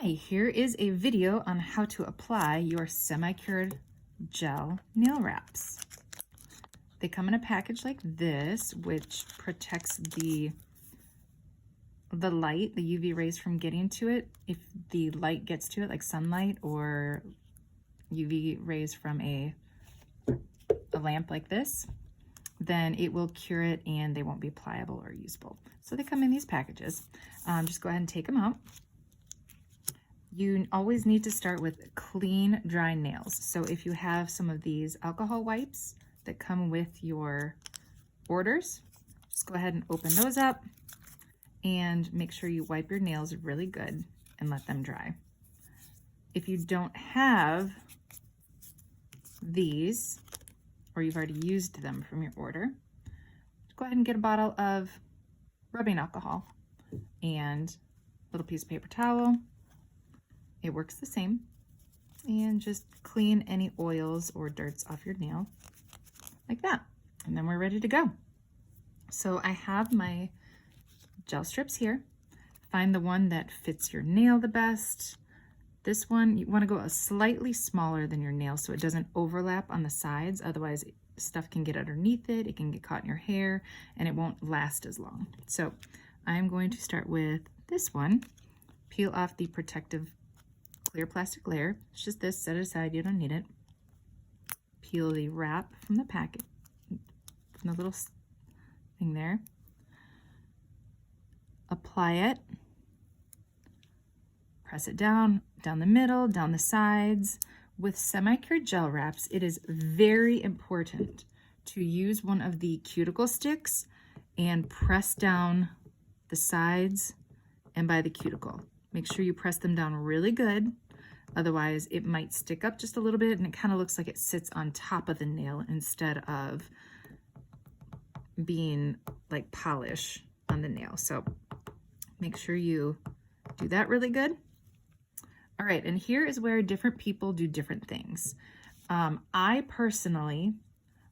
Hi, here is a video on how to apply your semi-cured gel nail wraps. They come in a package like this, which protects the light, the UV rays from getting to it. If the light gets to it, like sunlight or UV rays from a lamp like this, then it will cure it and they won't be pliable or usable. So they come in these packages. Just go ahead and take them out. You always need to start with clean, dry nails. So if you have some of these alcohol wipes that come with your orders, just go ahead and open those up and make sure you wipe your nails really good and let them dry. If you don't have these, or you've already used them from your order, go ahead and get a bottle of rubbing alcohol and a little piece of paper towel. It works the same. And just clean any oils or dirts off your nail like that. And then we're ready to go. So I have my gel strips here. Find the one that fits your nail the best. This one, you want to go a slightly smaller than your nail so it doesn't overlap on the sides. Otherwise, stuff can get underneath it. It can get caught in your hair and it won't last as long. So I'm going to start with this one. Peel off the protective clear plastic layer. It's just this, set it aside, you don't need it. Peel the wrap from the packet, from the little thing there. Apply it. Press it down the middle, down the sides. With semi-cured gel wraps, it is very important to use one of the cuticle sticks and press down the sides and by the cuticle. Make sure you press them down really good. Otherwise, it might stick up just a little bit and it kind of looks like it sits on top of the nail instead of being like polish on the nail. So make sure you do that really good. All right, and here is where different people do different things. I personally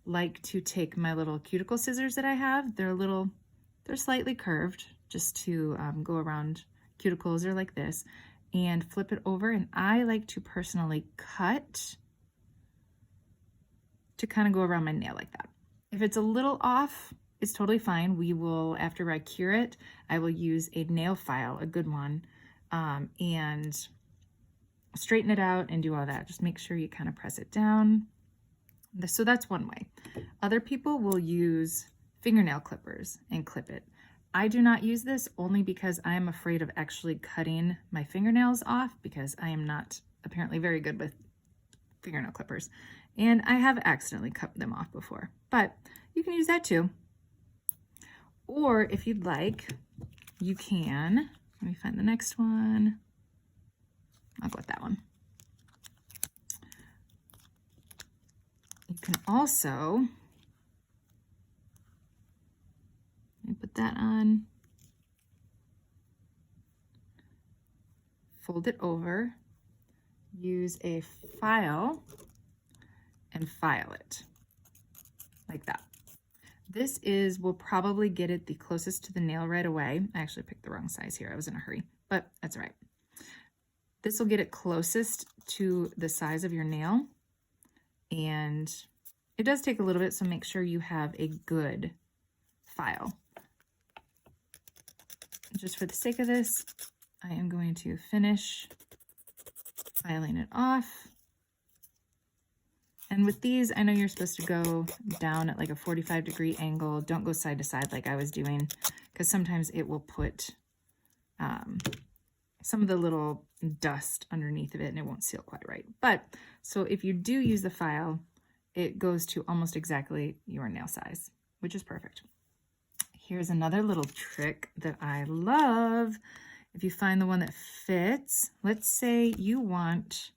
like to take my little cuticle scissors that I have. They're slightly curved just to go around cuticles. They're like this, and flip it over. And I like to personally cut to kind of go around my nail like that. If it's a little off, it's totally fine. We will, after I cure it, I will use a nail file, a good one, and straighten it out and do all that. Just make sure you kind of press it down. So that's one way. Other people will use fingernail clippers and clip it. I do not use this only because I am afraid of actually cutting my fingernails off because I am not apparently very good with fingernail clippers. And I have accidentally cut them off before, but you can use that too. Or if you'd like, you can, let me find the next one. I'll go with that one. You can also, let me put that on, fold it over, use a file, and file it like that. This will probably get it the closest to the nail right away. I actually picked the wrong size here. I was in a hurry, but that's all right. This will get it closest to the size of your nail, and it does take a little bit, so make sure you have a good file. Just for the sake of this, I am going to finish filing it off. And with these, I know you're supposed to go down at like a 45-degree angle. Don't go side to side like I was doing, because sometimes it will put some of the little dust underneath of it and it won't seal quite right. But so if you do use the file, it goes to almost exactly your nail size, which is perfect. Here's another little trick that I love. If you find the one that fits, let's say you want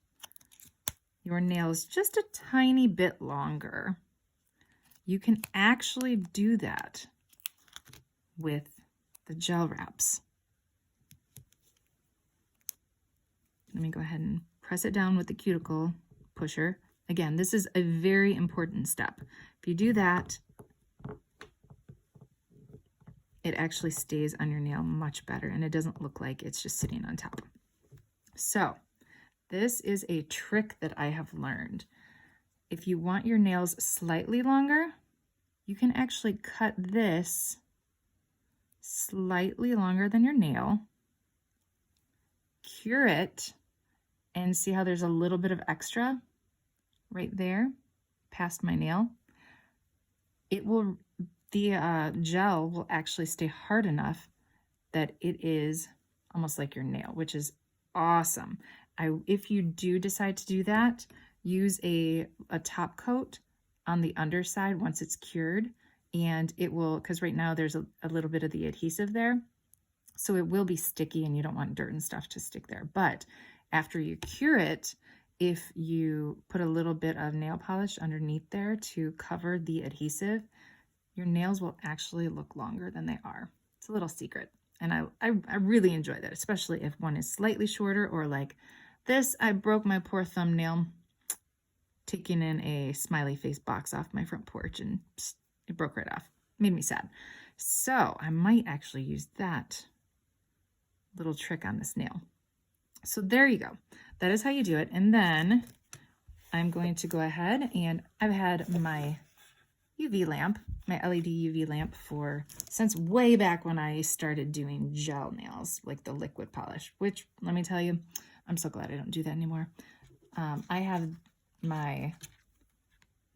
your nails just a tiny bit longer, you can actually do that with the gel wraps. Let me go ahead and press it down with the cuticle pusher. Again, this is a very important step. If you do that, it actually stays on your nail much better and it doesn't look like it's just sitting on top. So this is a trick that I have learned. If you want your nails slightly longer, you can actually cut this slightly longer than your nail, cure it, and see how there's a little bit of extra right there past my nail. The gel will actually stay hard enough that it is almost like your nail, which is awesome. If you do decide to do that, use a top coat on the underside once it's cured, and it will, because right now there's a little bit of the adhesive there, so it will be sticky and you don't want dirt and stuff to stick there. But after you cure it, if you put a little bit of nail polish underneath there to cover the adhesive, your nails will actually look longer than they are. It's a little secret. And I really enjoy that, especially if one is slightly shorter, or like this, I broke my poor thumbnail taking in a smiley face box off my front porch, and it broke right off. Made me sad. So I might actually use that little trick on this nail. So there you go. That is how you do it. And then I'm going to go ahead, and I've had my UV lamp, my LED UV lamp since way back when I started doing gel nails, like the liquid polish, which, let me tell you, I'm so glad I don't do that anymore. I have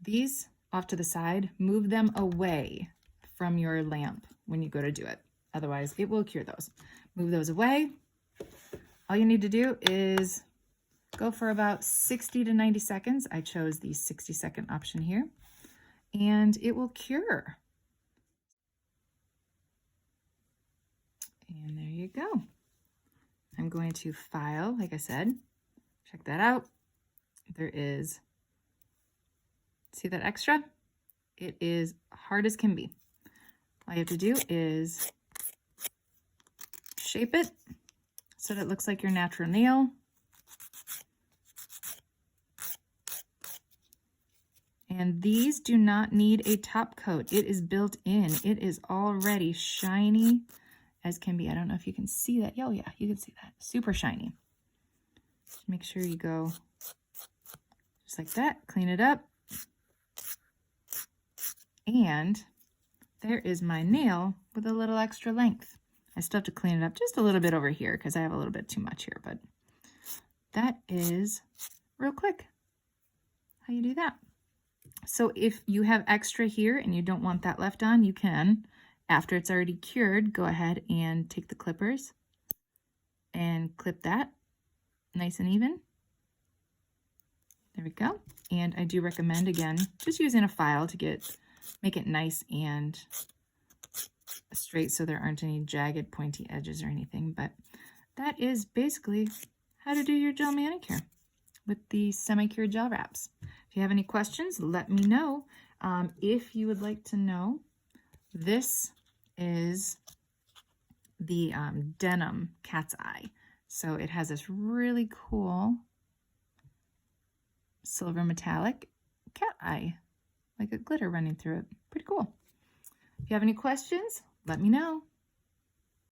these off to the side. Move them away from your lamp when you go to do it. Otherwise, it will cure those. Move those away. All you need to do is go for about 60 to 90 seconds. I chose the 60-second option here, and it will cure. And there you go. I'm going to file, like I said. Check that out. There is, see that extra? It is hard as can be. All you have to do is shape it so that it looks like your natural nail. And these do not need a top coat. It is built in. It is already shiny as can be. I don't know if you can see that. Oh yeah, you can see that. Super shiny. Just make sure you go just like that. Clean it up. And there is my nail with a little extra length. I still have to clean it up just a little bit over here because I have a little bit too much here, but that is real quick how you do that. So if you have extra here and you don't want that left on, you can, after it's already cured, go ahead and take the clippers and clip that nice and even. There we go. And I do recommend, again, just using a file to make it nice and straight so there aren't any jagged pointy edges or anything. But that is basically how to do your gel manicure with the semi-cured gel wraps. If you have any questions, let me know. If you would like to know, this is the denim cat's eye. So it has this really cool silver metallic cat eye, like a glitter running through it. Pretty cool. If you have any questions, let me know.